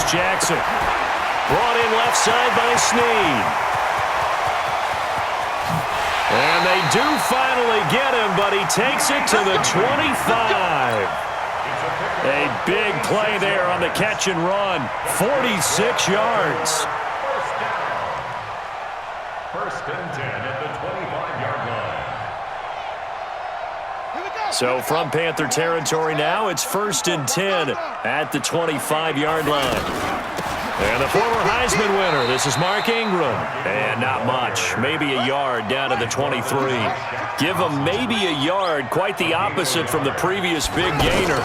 is Jackson. Brought in left side by Snead. And they do finally get him, but he takes it to the 25. A big play there on the catch and run. 46 yards. First and 10 at the 25-yard line. So from Panther territory now, it's 1st and 10 at the 25-yard line. And the former Heisman winner, this is Mark Ingram. And not much, maybe a yard down to the 23. Give him maybe a yard, quite the opposite from the previous big gainer.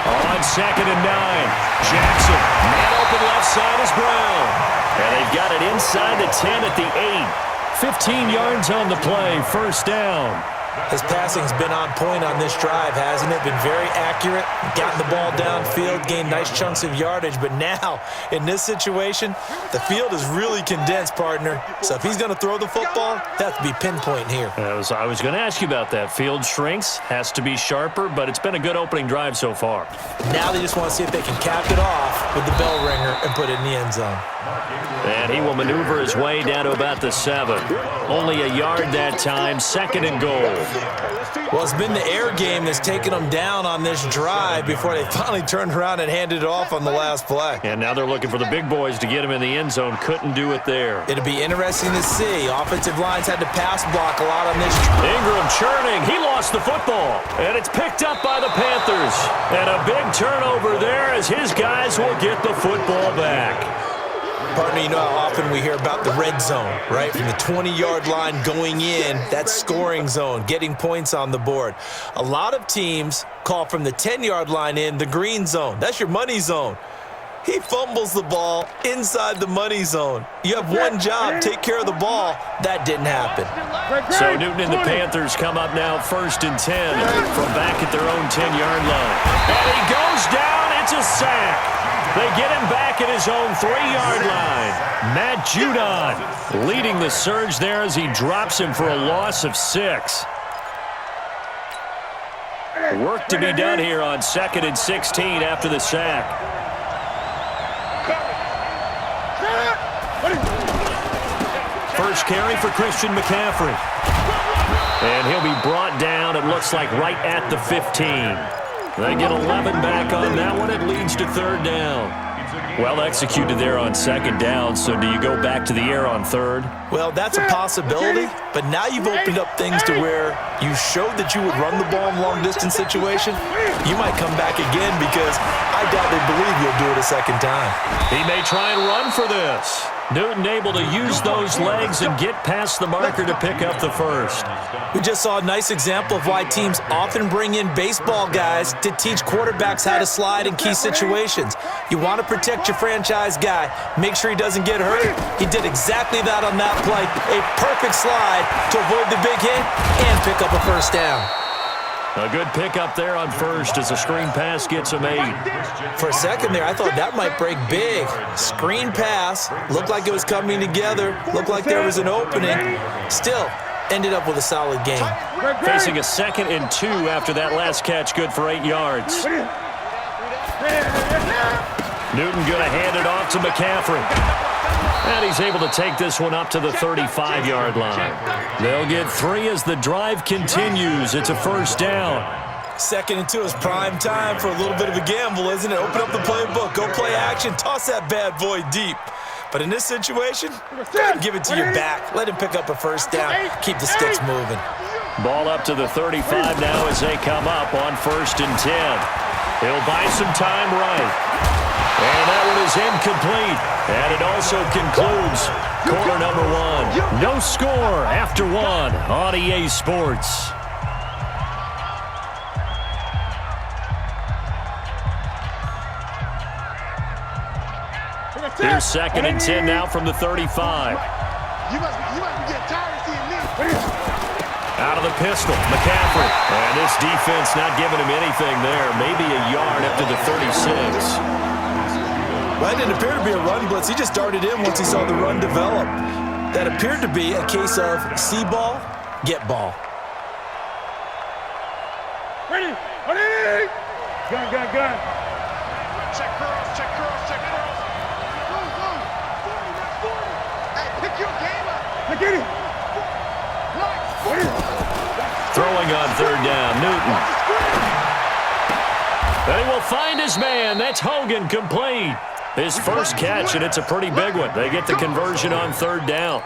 On 2nd and 9, Jackson, man open left side is Brown. And they've got it inside the 10 at the 8. 15 yards on the play, 1st down. His passing's been on point on this drive, hasn't it? Been very accurate, gotten the ball downfield, gained nice chunks of yardage. But now, in this situation, the field is really condensed, partner. So if he's going to throw the football, that has to be pinpoint here. I was going to ask you about that. Field shrinks, has to be sharper, but it's been a good opening drive so far. Now they just want to see if they can cap it off with the bell ringer and put it in the end zone. And he will maneuver his way down to about the 7. Only a yard that time, 2nd and goal. Well, it's been the air game that's taken them down on this drive before they finally turned around and handed it off on the last play. And now they're looking for the big boys to get him in the end zone. Couldn't do it there. It'll be interesting to see. Offensive lines had to pass block a lot on this. Ingram churning. He lost the football. And it's picked up by the Panthers. And a big turnover there as his guys will get the football back. Partner, you know how often we hear about the red zone, right? From the 20-yard line going in, that scoring zone, getting points on the board. A lot of teams call from the 10-yard line in the green zone. That's your money zone. He fumbles the ball inside the money zone. You have one job, take care of the ball. That didn't happen. So Newton and the Panthers come up now 1st and 10 from back at their own 10-yard line. And he goes down. It's a sack. They get him back at his own 3-yard line. Matt Judon leading the surge there as he drops him for a loss of 6. Work to be done here on 2nd and 16 after the sack. First carry for Christian McCaffrey. And he'll be brought down, it looks like, right at the 15. They get 11 back on that one. It leads to 3rd down. Well executed there on 2nd down, so do you go back to the air on 3rd? Well, that's a possibility, but now you've opened up things to where you showed that you would run the ball in long-distance situation. You might come back again because I doubt they believe you'll do it a 2nd time. He may try and run for this. Newton able to use those legs and get past the marker to pick up the 1st. We just saw a nice example of why teams often bring in baseball guys to teach quarterbacks how to slide in key situations. You want to protect your franchise guy. Make sure he doesn't get hurt. He did exactly that on that play. A perfect slide to avoid the big hit and pick up a 1st down. A good pickup there on 1st as a screen pass gets him 8. For a second there, I thought that might break big. Screen pass, looked like it was coming together, looked like there was an opening. Still, ended up with a solid game. Facing a 2nd and 2 after that last catch, good for 8 yards. Newton going to hand it off to McCaffrey. And he's able to take this one up to the 35-yard line. They'll get 3 as the drive continues. It's a 1st down. 2nd and 2 is prime time for a little bit of a gamble, isn't it? Open up the playbook, go play action, toss that bad boy deep. But in this situation, go ahead and give it to your back. Let him pick up a 1st down, keep the sticks moving. Ball up to the 35 now as they come up on 1st and 10. He'll buy some time right. And that one is incomplete. And it also concludes quarter number 1. No score after 1 on EA Sports. Here's 2nd and 10 now from the 35. You must be getting tired of seeing me. Out of the pistol, McCaffrey. And this defense not giving him anything there. Maybe a yard up to the 36. Well, it didn't appear to be a run blitz. He just darted in once he saw the run develop. That appeared to be a case of see ball, get ball. Ready. Gun. Check girls, check girls, check girls. Hey, pick your game up. I get it. Throwing on third down, Newton. And he will find his man. That's Hogan, complete. His first catch, and it's a pretty big one. They get the conversion on third down.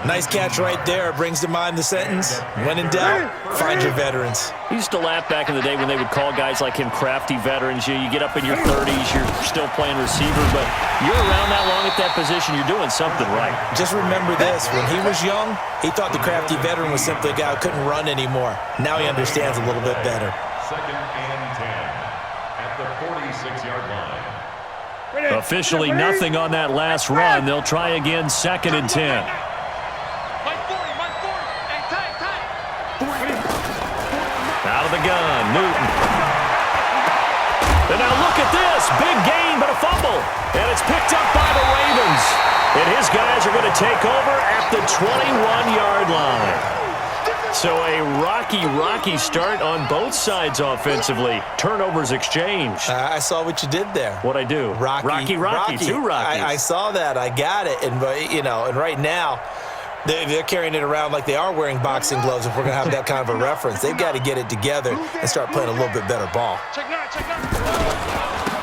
Nice catch right there. Brings to mind the sentence, when in doubt, find your veterans. I used to laugh back in the day when they would call guys like him crafty veterans. You get up in your 30s, you're still playing receiver, but you're around that long at that position, you're doing something right. Just remember this. When he was young, he thought the crafty veteran was simply a guy who couldn't run anymore. Now he understands a little bit better. 2nd and 10 at the 46-yard line. Officially nothing on that last run. They'll try again, 2nd and 10. Out of the gun, Newton. And now look at this. Big gain, but a fumble. And it's picked up by the Ravens. And his guys are going to take over at the 21-yard line. So a rocky start on both sides offensively. Turnovers exchanged. I saw what you did there. What'd I do? Rocky. Two Rockies. I saw that. I got it. And right now, they're carrying it around like they are wearing boxing gloves. If we're going to have that kind of a reference, they've got to get it together and start playing a little bit better ball.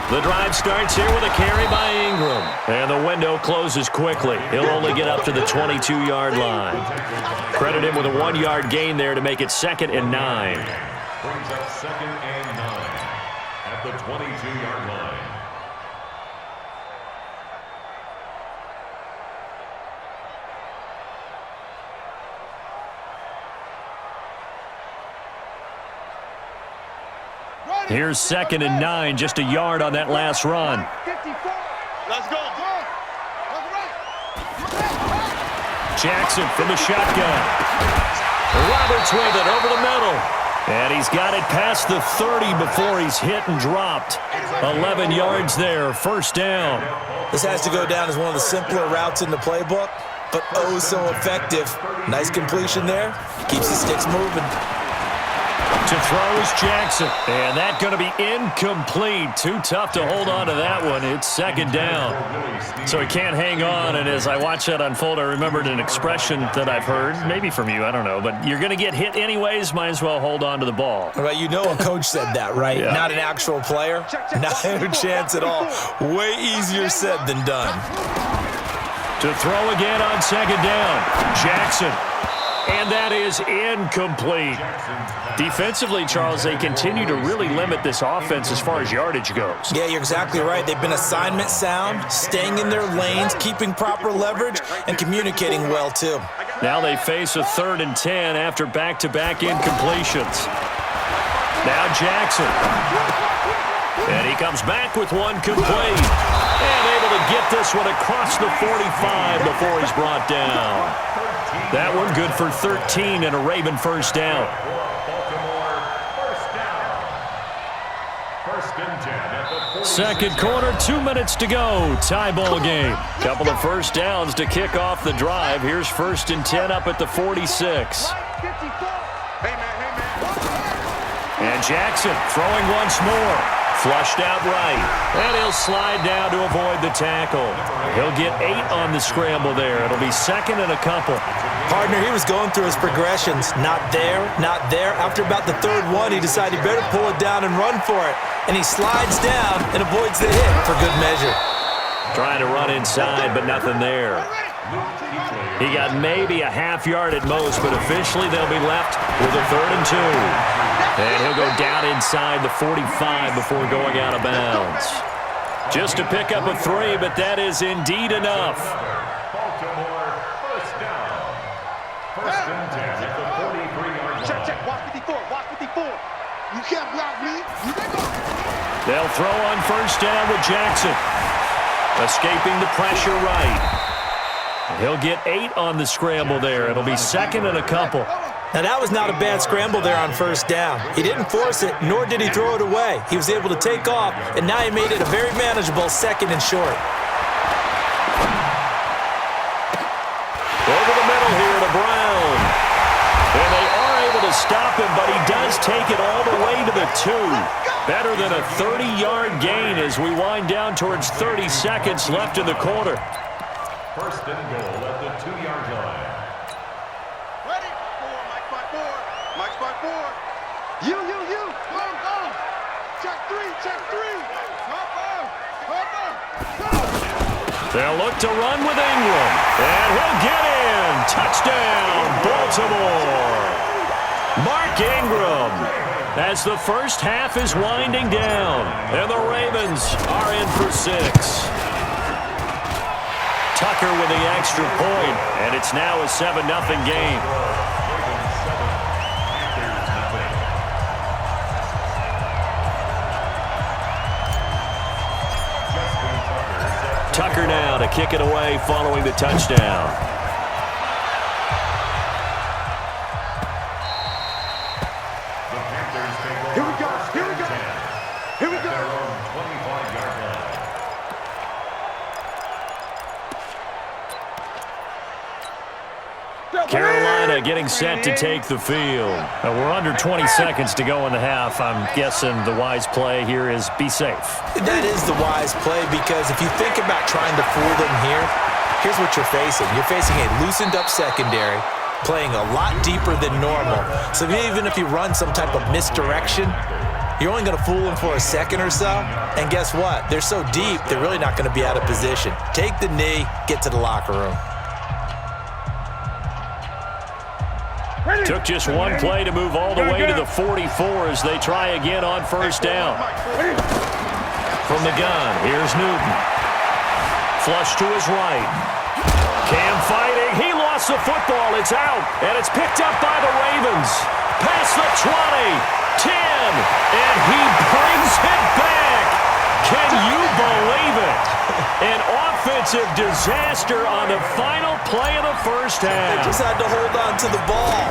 The drive starts here with a carry by Ingram. And the window closes quickly. He'll only get up to the 22-yard line. Credit him with a 1-yard gain there to make it 2nd and 9. Brings up 2nd and 9 at the 22-yard line. Here's 2nd and 9, just a yard on that last run. Let's go. Jackson from the shotgun. Roberts with it over the middle. And he's got it past the 30 before he's hit and dropped. 11 yards there, 1st down. This has to go down as one of the simpler routes in the playbook, but oh so effective. Nice completion there. Keeps the sticks moving. To throw is Jackson. And that's going to be incomplete. Too tough to hold on to that one. It's 2nd down. So he can't hang on. And as I watch that unfold, I remembered an expression that I've heard, maybe from you, I don't know. But you're going to get hit anyways, might as well hold on to the ball. Well, you know a coach said that, right? Yeah. Not an actual player. Not a chance at all. Way easier said than done. To throw again on 2nd down. Jackson. And that is incomplete. Defensively, Charles, they continue to really limit this offense as far as yardage goes. Yeah, you're exactly right. They've been assignment sound, staying in their lanes, keeping proper leverage, and communicating well, too. Now they face a 3rd and 10 after back-to-back incompletions. Now Jackson. And he comes back with one complete. And able to get this one across the 45 before he's brought down. That one good for 13 and a Raven 1st down. Second quarter, 2 minutes to go. Tie ball game. Couple of 1st downs to kick off the drive. Here's 1st and 10 up at the 46. And Jackson throwing once more. Flushed out right. And he'll slide down to avoid the tackle. He'll get 8 on the scramble there. It'll be 2nd and a couple. Partner, he was going through his progressions. Not there, not there. After about the 3rd one, he decided he better pull it down and run for it. And he slides down and avoids the hit for good measure. Trying to run inside, but nothing there. He got maybe a half yard at most, but officially they'll be left with a 3rd and 2. And he'll go down inside the 45 before going out of bounds. Just to pick up a 3, but that is indeed enough. Baltimore 1st down. 1st and 10 at the 43-yard line. Check. Watch 54. Watch 54. You can't block me. They'll throw on 1st down with Jackson. Escaping the pressure right. He'll get 8 on the scramble there. It'll be 2nd and a couple. Now, that was not a bad scramble there on 1st down. He didn't force it, nor did he throw it away. He was able to take off, and now he made it a very manageable 2nd and short. Over the middle here to Brown. And they are able to stop him, but he does take it all the way to the 2. Better than a 30-yard gain as we wind down towards 30 seconds left in the quarter. First and goal at the 2-yard line. Ready? Mike's by 4. Mike's by 4. You. Go. Check 3. They'll look to run with Ingram. And he'll get in. Touchdown, Baltimore. Mark Ingram, as the first half is winding down. And the Ravens are in for 6. Tucker with the extra point, and it's now a 7-0 game. Tucker now to kick it away following the touchdown. Here we go. Carolina getting set to take the field. We're under 20 seconds to go in the half. I'm guessing the wise play here is be safe. That is the wise play, because if you think about trying to fool them here, here's what you're facing. You're facing a loosened up secondary, playing a lot deeper than normal. So even if you run some type of misdirection, you're only going to fool them for a second or so. And guess what? They're so deep, they're really not going to be out of position. Take the knee, get to the locker room. Took just one play to move all the way to the 44 as they try again on first down. From the gun, here's Newton. Flush to his right. Cam fighting. He lost the football. It's out. And it's picked up by the Ravens. Past the 20. 10. And he brings it back. Can you believe it? An offensive disaster on the final play of the first half. They just had to hold on to the ball.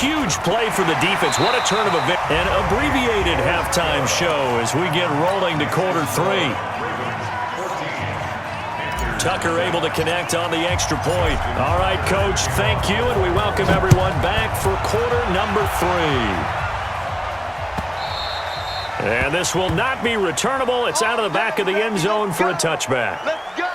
Huge play for the defense. What a turn of events. An abbreviated halftime show as we get rolling to quarter 3. Tucker able to connect on the extra point. All right, Coach, thank you, and we welcome everyone back for quarter number 3. And this will not be returnable. It's out of the back of the end zone for a touchback. Let's go.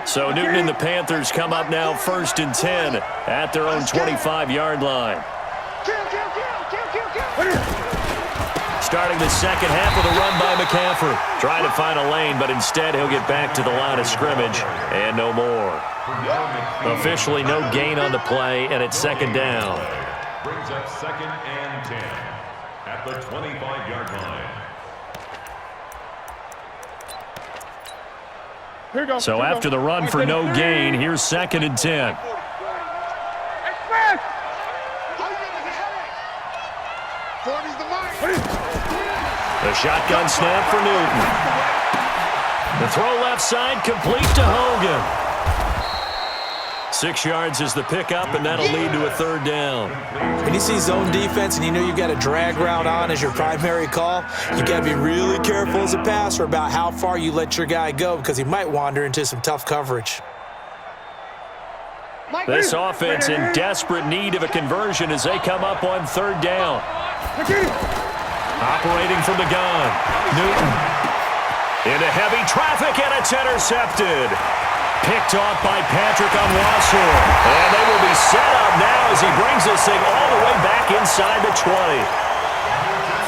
So Newton and the Panthers come up now first and 10 at their own 25-yard line. Kill. Starting the second half with a run by McCaffrey. Trying to find a lane, but instead he'll get back to the line of scrimmage and no more. Officially no gain on the play, and it's second down. Brings up second and 10 at the 25-yard line. So after the run for no gain, here's second and 10. The shotgun snap for Newton. The throw left side, complete to Hogan. 6 yards is the pickup, and that'll lead to a third down. When you see zone defense and you know you've got a drag route on as your primary call, you got to be really careful as a passer about how far you let your guy go, because he might wander into some tough coverage. This offense in desperate need of a conversion as they come up on third down. Operating from the gun, Newton. Into heavy traffic, and it's intercepted. Picked off by Patrick Onwuasor. And they will be set up now as he brings this thing all the way back inside the 20.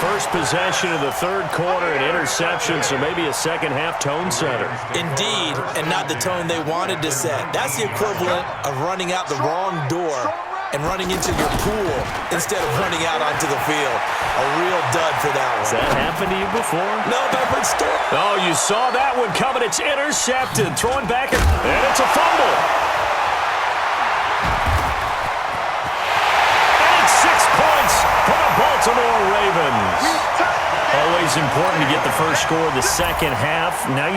First possession of the third quarter, an interception, so maybe a second-half tone setter. Indeed, and not the tone they wanted to set. That's the equivalent of running out the wrong door and running into your pool instead of running out onto the field. A real dud for that one. Has that happened to you before? No, but I've heard stories. Oh, you saw that one coming. It's intercepted. Throwing back, and it's a fumble. And it's 6 points for the Baltimore Ravens. Always important to get the first score of the second half. Now you